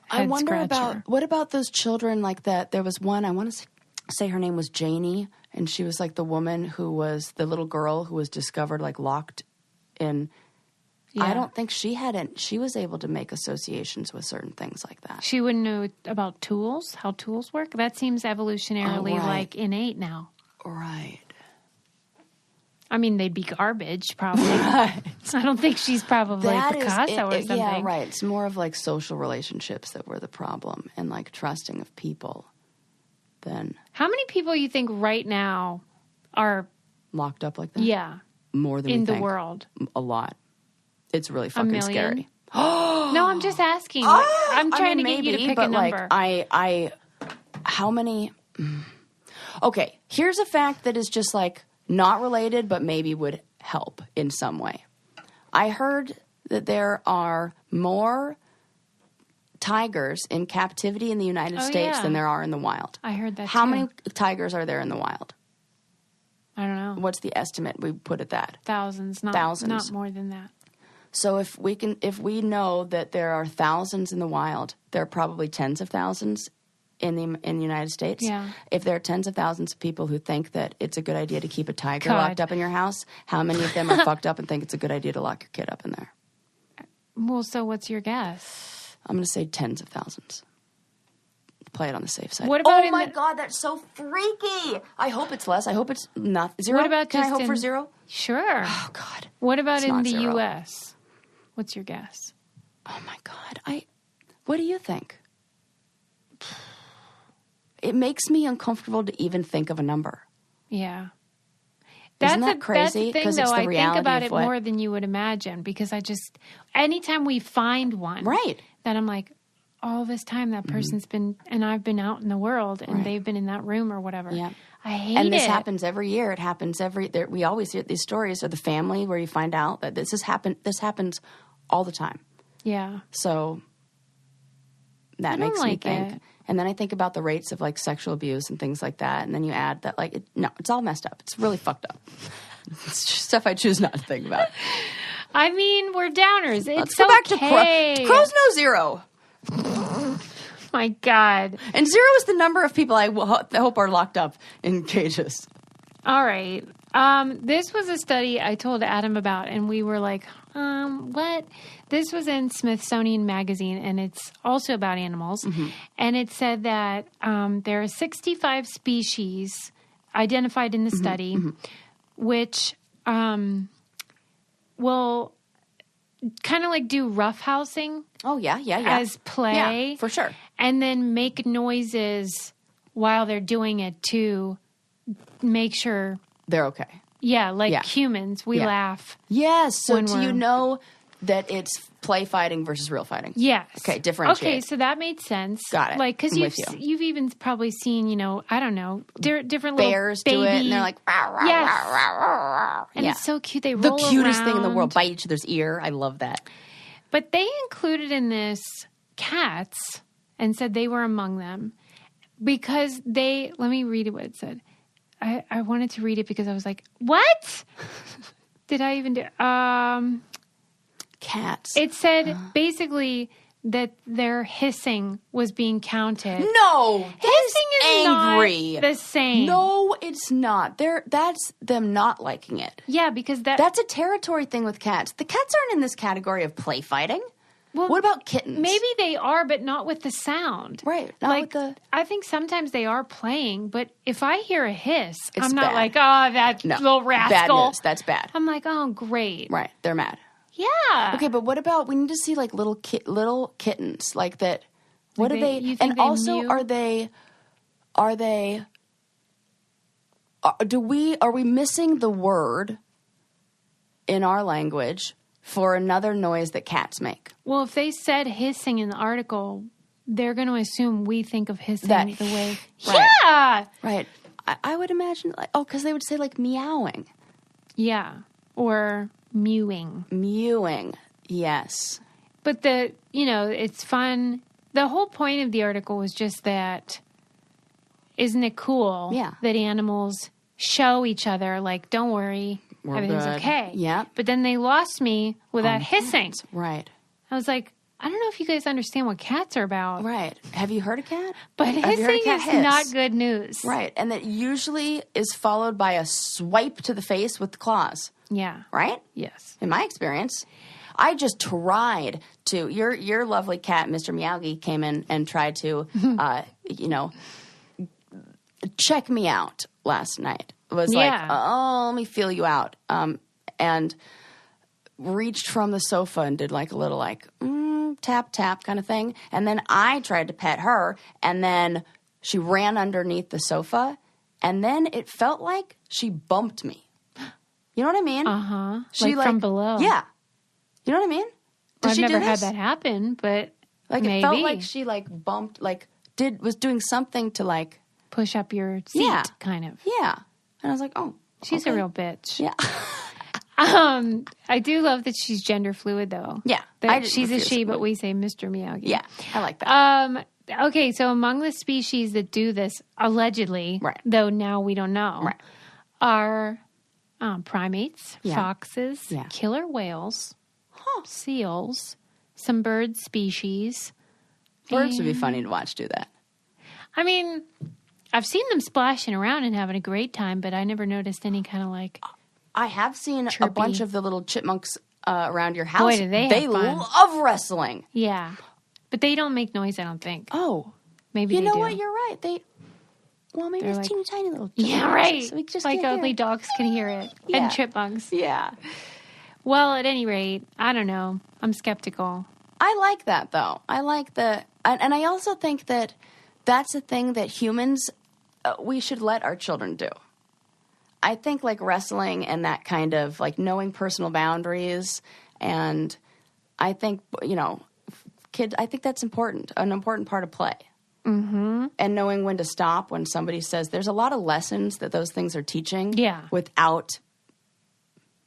I wonder scratcher. what about those children like that? There was one, I want to say her name was Janie, and she was like the woman who was the little girl who was discovered like locked in. Yeah. I don't think she was able to make associations with certain things like that. She wouldn't know about tools, how tools work. That seems evolutionarily like innate now. Right. I mean, they'd be garbage, probably. Right. I don't think she's probably Picasso or something. Yeah, right. It's more of like social relationships that were the problem and like trusting of people than... How many people you think right now are... locked up like that? Yeah. More than in we think. The world. A lot. It's really fucking scary. No, I'm just asking. I'm trying to get you to pick a number. Like, how many... Okay, here's a fact that is just like... not related, but maybe would help in some way. I heard that there are more tigers in captivity in the United States than there are in the wild. I heard that How many tigers are there in the wild? I don't know. What's the estimate we put at that? Thousands. Thousands. Not more than that. So if we know that there are thousands in the wild, there are probably tens of thousands in the United States. Yeah. If there are tens of thousands of people who think that it's a good idea to keep a tiger locked up in your house, how many of them are fucked up and think it's a good idea to lock your kid up in there? Well, so what's your guess? I'm going to say tens of thousands. Play it on the safe side. What about my God, that's so freaky. I hope it's less. I hope it's not zero. What about Can I hope for zero? Sure. Oh, God. What about in the zero. U.S.? What's your guess? Oh, my God. What do you think? it makes me uncomfortable to even think of a number. Yeah. Isn't that crazy? That's the thing, 'Cause though. it's the I think reality about of it what- more than you would imagine because anytime we find one, Right. then I'm like, all this time that person's been, and I've been out in the world and they've been in that room or whatever. Yeah. I hate And this it. happens every year. It happens we always hear these stories of the family where you find out that this happens all the time. Yeah. So that I don't makes me like think. it. And then I think about the rates of like sexual abuse and things like that. And then you add that it's all messed up. It's really fucked up. It's just stuff I choose not to think about. I mean, we're downers. Let's It's go back okay. to crows know zero. My God. And 0 is the number of people I hope are locked up in cages. All right. This was a study I told Adam about, and we were like, what? This was in Smithsonian Magazine, and it's also about animals. Mm-hmm. And it said that there are 65 species identified in the study, which will kind of like do roughhousing Oh, yeah. as play. Yeah, for sure. And then make noises while they're doing it to make sure, They're okay. like humans, we Yeah. laugh. Yes. So When do you we're- know that it's play fighting versus real fighting? Yes. Okay, differentiate. Okay, so that made sense. Got it. Like, because I'm you've with you. you've even probably seen, I don't know, different Bears little do baby. it, and they're like, "Rah, rah, Yes. rah, rah, rah, rah." And Yeah. it's so cute. They The roll cutest thing in the around. world. Bite each other's ear. I love that. But they included in this cats and said they were among them because let me read what it said. I wanted to read it because I was like, what? Did I even do? Cats. It said basically that their hissing was being counted. No. Hissing is angry. not the same. No, it's not. That's them not liking it. Yeah, because That's a territory thing with cats. The cats aren't in this category of play fighting. well, What about kittens? maybe they are, but not with the sound. Right. Not Like, with the... I think sometimes they are playing, but if I hear a hiss, It's I'm not bad. like, oh, that No. little rascal. Bad news. That's bad. I'm like, oh, great. Right. They're mad. Yeah. Okay, but what about we need to see like little kittens like that? What Like are they? you think And they also, mew? are we missing the word in our language for another noise that cats make? Well, if they said hissing in the article, they're going to assume we think of hissing That- the way. Right. Yeah. Right. I would imagine because they would say like meowing, Yeah. Or mewing. mewing. Yes. But it's fun. The whole point of the article was just that, isn't it cool Yeah. that animals show each other, like, don't worry, We're everything's good. okay. Yeah. But then they lost me with that hissing. Right. I was like, I don't know if you guys understand what cats are about. Right. Have you heard a cat? But Have you heard a hissing cat is hiss? not good news. Right. And that usually is followed by a swipe to the face with the claws. Yeah. Right? Yes. In my experience, I just tried to. Your lovely cat, Mr. Meowgie, came in and tried to, check me out last night. It was like, Yeah. oh, let me feel you out, and reached from the sofa and did like a little tap tap kind of thing, and then I tried to pet her, and then she ran underneath the sofa, and then it felt like she bumped me. You know what I mean? Uh-huh. She Like from below. Yeah. You know what I mean? Did I've she never do had this? that happen, but Like maybe. it felt like she bumped, was doing something to push up your seat, Yeah. kind of. yeah. And I was like, oh, She's okay. a real bitch. Yeah. I do love that she's gender fluid, though. Yeah. That she's a refuse she, to- but we say Mr. Miyagi. Yeah. I like that. Okay, so among the species that do this, allegedly, Right. though now we don't know, Right. are primates, Yeah. foxes, Yeah. killer whales, seals, some bird species. Birds would be funny to watch do that. I mean, I've seen them splashing around and having a great time, but I never noticed any kind of like... I have seen a Chirpy. bunch of the little chipmunks around your house. Boy, do they have fun. love wrestling. Yeah. But they don't make noise, I don't think. Oh. Maybe You they know do. what? You're right. Maybe They're it's like- teeny tiny little Yeah, chipmunks, right. So we just like can't only hear it. dogs can hear it. Yeah. And chipmunks. Yeah. Well, at any rate, I don't know. I'm skeptical. I like that, though. I like and I also think that that's a thing that humans, we should let our children do. I think like wrestling and that kind of like knowing personal boundaries, and I think, kids, I think that's important, an important part of play. Mm-hmm. And knowing when to stop when somebody says, there's a lot of lessons that those things are teaching without,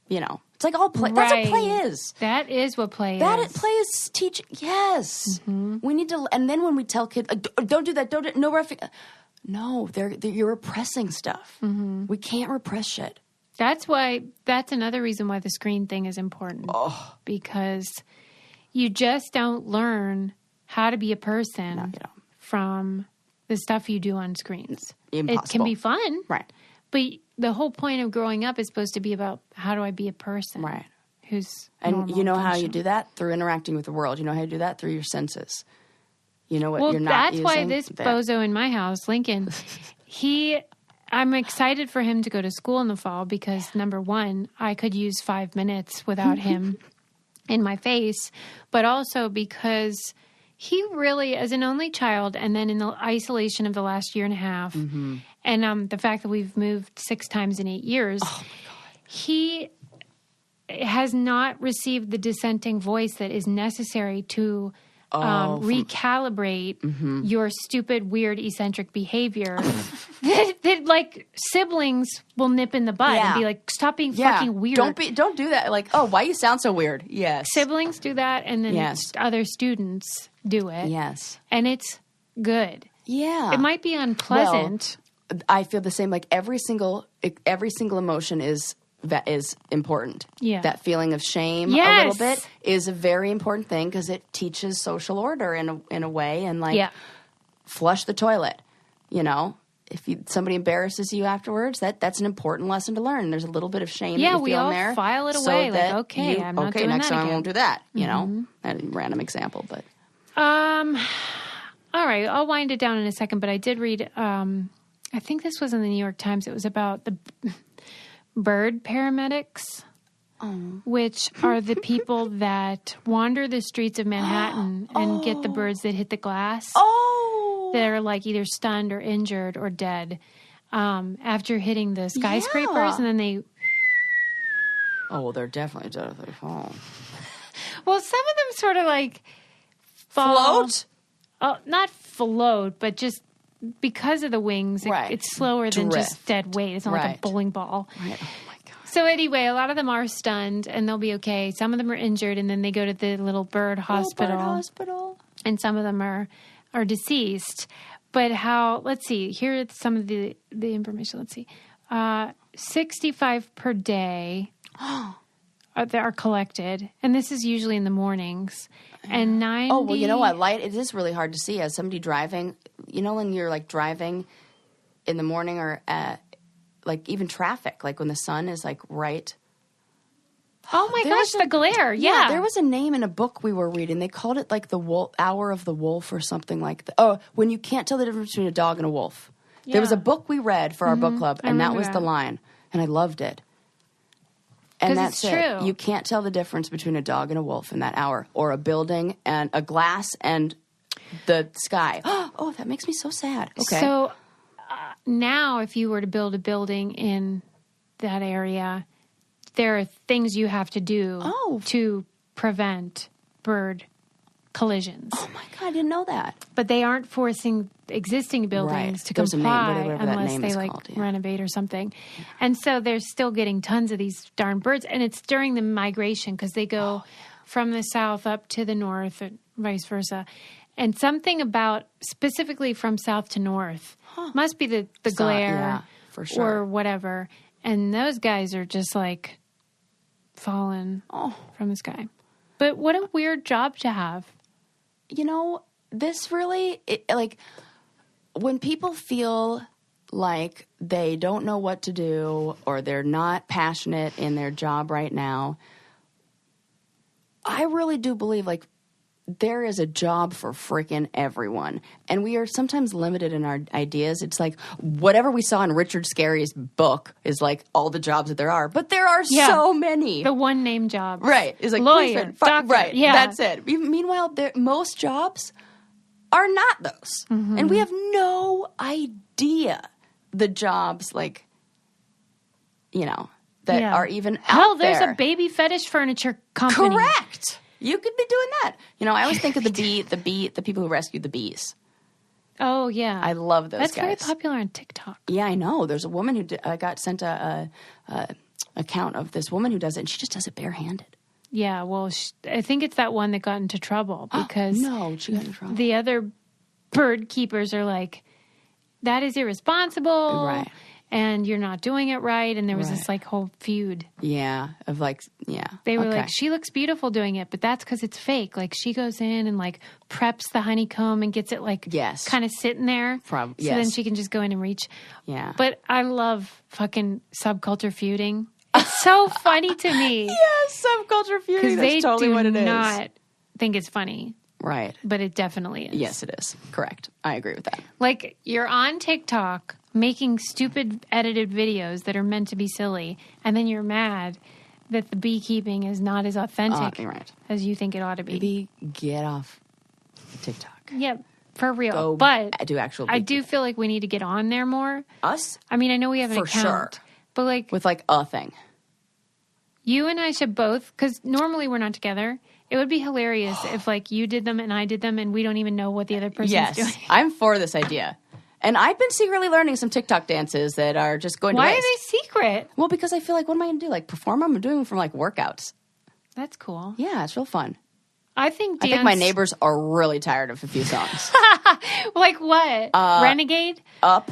it's like all play. That's what play is. That is what play is. Play is teaching. Yes. Mm-hmm. We need to, and then when we tell kids, don't do that, no roughing. No, you're repressing stuff. Mm-hmm. We can't repress shit. That's another reason why the screen thing is important. Oh. Because you just don't learn how to be a person from the stuff you do on screens. Impossible. It can be fun. Right. But the whole point of growing up is supposed to be about how do I be a person? Right. Who's and you know how you do that? Through interacting with the world. You know how you do that? Through your senses. You know what you're not using? That's why this bozo in my house, Lincoln, I'm excited for him to go to school in the fall because, number one, I could use 5 minutes without him in my face, but also because he really, as an only child, and then in the isolation of the last year and a half, and the fact that we've moved 6 times in 8 years, he has not received the dissenting voice that is necessary to recalibrate your stupid, weird, eccentric behavior that like siblings will nip in the bud and be like, stop being fucking weird. Don't do that. Like, why you sound so weird? Yes. Siblings do that, and then other students do it. Yes. And it's good. Yeah. It might be unpleasant. Well, I feel the same. Like every single emotion is important. Yeah. That feeling of shame a little bit is a very important thing because it teaches social order in a way, and flush the toilet. If somebody embarrasses you afterwards, that's an important lesson to learn. There's a little bit of shame that you feel in there. Yeah, we all file it away. I'm not doing next that time again. I won't do that. A random example, but all right, I'll wind it down in a second. But I did read. I think this was in the New York Times. It was about the bird paramedics, which are the people that wander the streets of Manhattan and get the birds that hit the glass. That are like either stunned or injured or dead after hitting the skyscrapers, and then they. Oh, they're definitely dead if they fall. Well, some of them sort of like float. Oh, not float, but just because of the wings, it's slower than just dead weight. It's not like a bowling ball. Right. Oh my God. So anyway, a lot of them are stunned and they'll be okay. Some of them are injured, and then they go to the little bird hospital. And some of them are deceased. But let's see, here are some of the information. Let's see. 65 per day are collected. And this is usually in the mornings. And 90. Oh, well, you know what? It is really hard to see as somebody driving. When you're like driving in the morning or like even traffic, like when the sun is like right. Oh my gosh, the glare. Yeah. There was a name in a book we were reading. They called it like the hour of the wolf or something like that. Oh, when you can't tell the difference between a dog and a wolf. Yeah. There was a book we read for our book club, and that was the line. And I loved it. And that's true. You can't tell the difference between a dog and a wolf in that hour, or a building and a glass and the sky. Oh, that makes me so sad. Okay. So now if you were to build a building in that area, there are things you have to do to prevent bird collisions. Oh my God, I didn't know that. But they aren't forcing existing buildings to comply unless they renovate or something. Yeah. And so they're still getting tons of these darn birds. And it's during the migration because they go from the south up to the north and vice versa. And something about specifically from south to north must be the glare for sure. or whatever. And those guys are just like fallen from the sky. But what a weird job to have. This really, like, when people feel like they don't know what to do or they're not passionate in their job right now, I really do believe, like, there is a job for freaking everyone. And we are sometimes limited in our ideas. It's like whatever we saw in Richard Scarry's book is like all the jobs that there are. But there are so many. The one name job. Right. Is like lawyer, doctor. Right. Yeah. That's it. Meanwhile, most jobs are not those. And we have no idea the jobs, like, you know, that are even out there. There's a baby fetish furniture company. Correct. You could be doing that. You know, I always think of the people who rescued the bees. Oh, yeah. I love those That's guys. very popular on TikTok. Yeah, I know. There's a woman who got sent a account of this woman who does it, and she just does it barehanded. Yeah, well, I think it's that one that got into trouble because no, she got into trouble. The other bird keepers are like, that is irresponsible. Right. And you're not doing it right. And there was this like whole feud. Yeah. Of like, yeah. They were like, she looks beautiful doing it, but that's because it's fake. Like she goes in and like preps the honeycomb and gets it like kind of sitting there. So then she can just go in and reach. Yeah. But I love fucking subculture feuding. It's so funny to me. Yes, subculture feuding. That's totally what it is. They do not think it's funny. Right. But it definitely is. Yes, it is. Correct. I agree with that. Like, you're on TikTok making stupid edited videos that are meant to be silly, and then you're mad that the beekeeping is not as authentic as you think it ought to be. Maybe get off TikTok. Yeah, for real. Go but do actual I do feel like we need to get on there more. Us? I mean, I know we have an account. Sure. But like... With like a thing. You and I should both, because normally we're not together. It would be hilarious if like you did them and I did them and we don't even know what the other person's doing. I'm for this idea. And I've been secretly learning some TikTok dances that are just going to waste. Why are they secret? Well, because I feel like, what am I going to do? Like perform them? I'm doing them from like workouts. That's cool. Yeah, it's real fun. I think my neighbors are really tired of a few songs. Like what? Renegade? Up.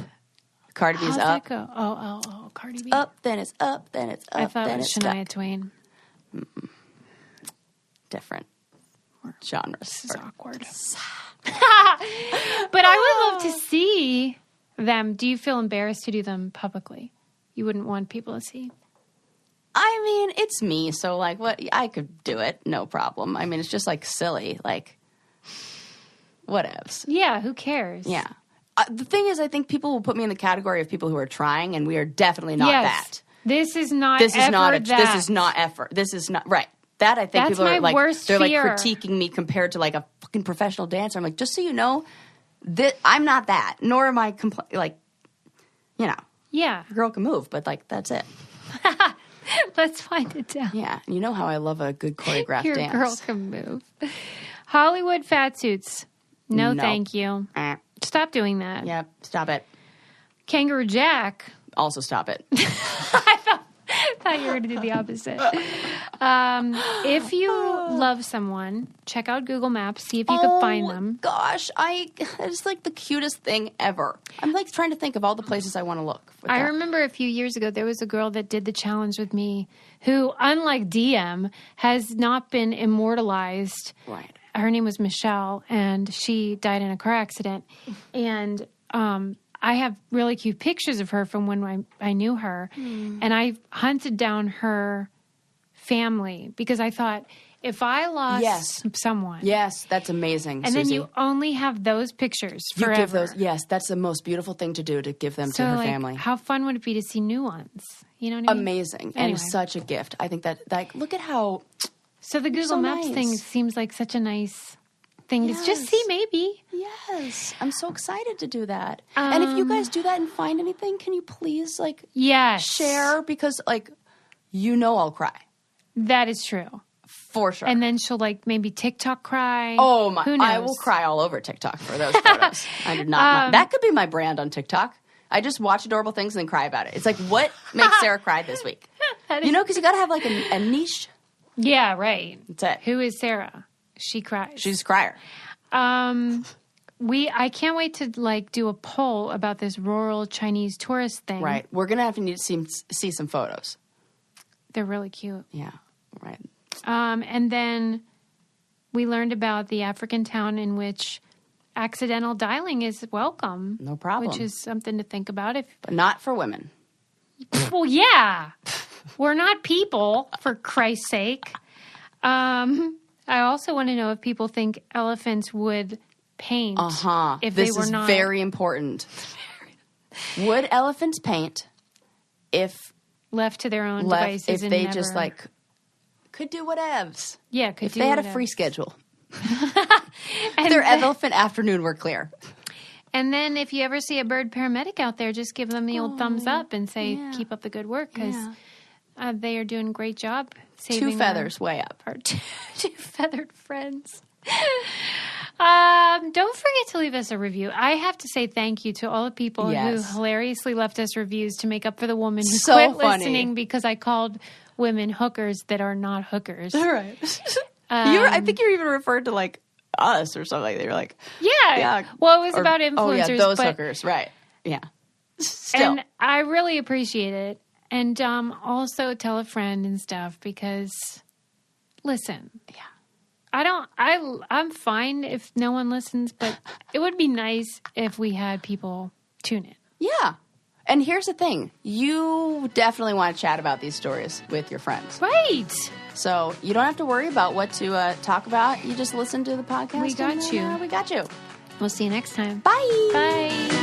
Cardi B's How's Up. That go? Oh, Cardi B. Up, then it's up, then it's up, I thought then it was it's Shania stuck. Twain. Different genres. This is awkward. But I would love to see them. Do you feel embarrassed to do them publicly? You wouldn't want people to see? I mean, it's me, so like, what? I could do it, no problem. I mean, it's just like silly, like, whatevs. Yeah, who cares? Yeah. The thing is, I think people will put me in the category of people who are trying, and we are definitely not that. This is not. This is not. That. This is not effort. This is not right. That I think That's people are like. Worst they're fear. like critiquing me compared to like a fucking professional dancer. I'm like, just so you know, that I'm not that. Nor am I like, you know. Yeah. A girl can move, but like that's it. Let's find it down. Yeah, you know how I love a good choreographed Your dance. girl can move. Hollywood fat suits. No, thank you. Stop doing that. Yep, stop it. Kangaroo Jack. Also stop it. I thought you were going to do the opposite. If you love someone, check out Google Maps. See if you can find them. Gosh, it's like the cutest thing ever. I'm like trying to think of all the places I want to look. I remember a few years ago, there was a girl that did the challenge with me who, unlike DM, has not been immortalized. Right. Her name was Michelle, and she died in a car accident. And I have really cute pictures of her from when I knew her. And I hunted down her family because I thought, if I lost someone. Yes, that's amazing, And Susie. then you only have those pictures forever. You give those, yes, that's the most beautiful thing to do, to give them to her family. How fun would it be to see new ones? You know what I mean? Amazing. Anyway. And such a gift. I think that, like, look at how... So the Google so Maps nice. thing seems like such a nice thing to just see, maybe. Yes. I'm so excited to do that. And if you guys do that and find anything, can you please, like, share? Because, like, you know I'll cry. That is true. For sure. And then she'll, like, maybe TikTok cry. Oh, my. Who knows? I will cry all over TikTok for those photos. I did not. That could be my brand on TikTok. I just watch adorable things and then cry about it. It's like, what makes Sarah cry this week? You know, because you got to have, like, a niche. Yeah, right. That's it. Who is Sarah? She cries. She's a crier. I can't wait to like do a poll about this rural Chinese tourist thing. Right. We're gonna have to need to see some photos. They're really cute. Yeah. Right. And then we learned about the African town in which accidental dialing is welcome. No problem. Which is something to think about. But not for women. Well, yeah. We're not people, for Christ's sake. I also want to know if people think elephants would paint if they were not. This is very important. Would elephants paint if left to their own devices? If they just like could do whatevs? Yeah, if they had a free schedule. Their elephant afternoon were clear. And then if you ever see a bird paramedic out there, just give them the old thumbs up and say, keep up the good work, because they are doing a great job saving 2 feathers way up. Our 2 feathered friends. Don't forget to leave us a review. I have to say thank you to all the people who hilariously left us reviews to make up for the woman who quit listening because I called women hookers that are not hookers. All right. I think you even referred to like us or something. They were like, yeah. Well, it was about influencers. Oh, yeah, those hookers, right? Yeah. Still. And I really appreciate it. And also tell a friend and stuff because, listen. Yeah. I'm fine if no one listens, but it would be nice if we had people tune in. Yeah. And here's the thing. You definitely want to chat about these stories with your friends. Right. So you don't have to worry about what to talk about. You just listen to the podcast. We got you. We got you. We'll see you next time. Bye. Bye.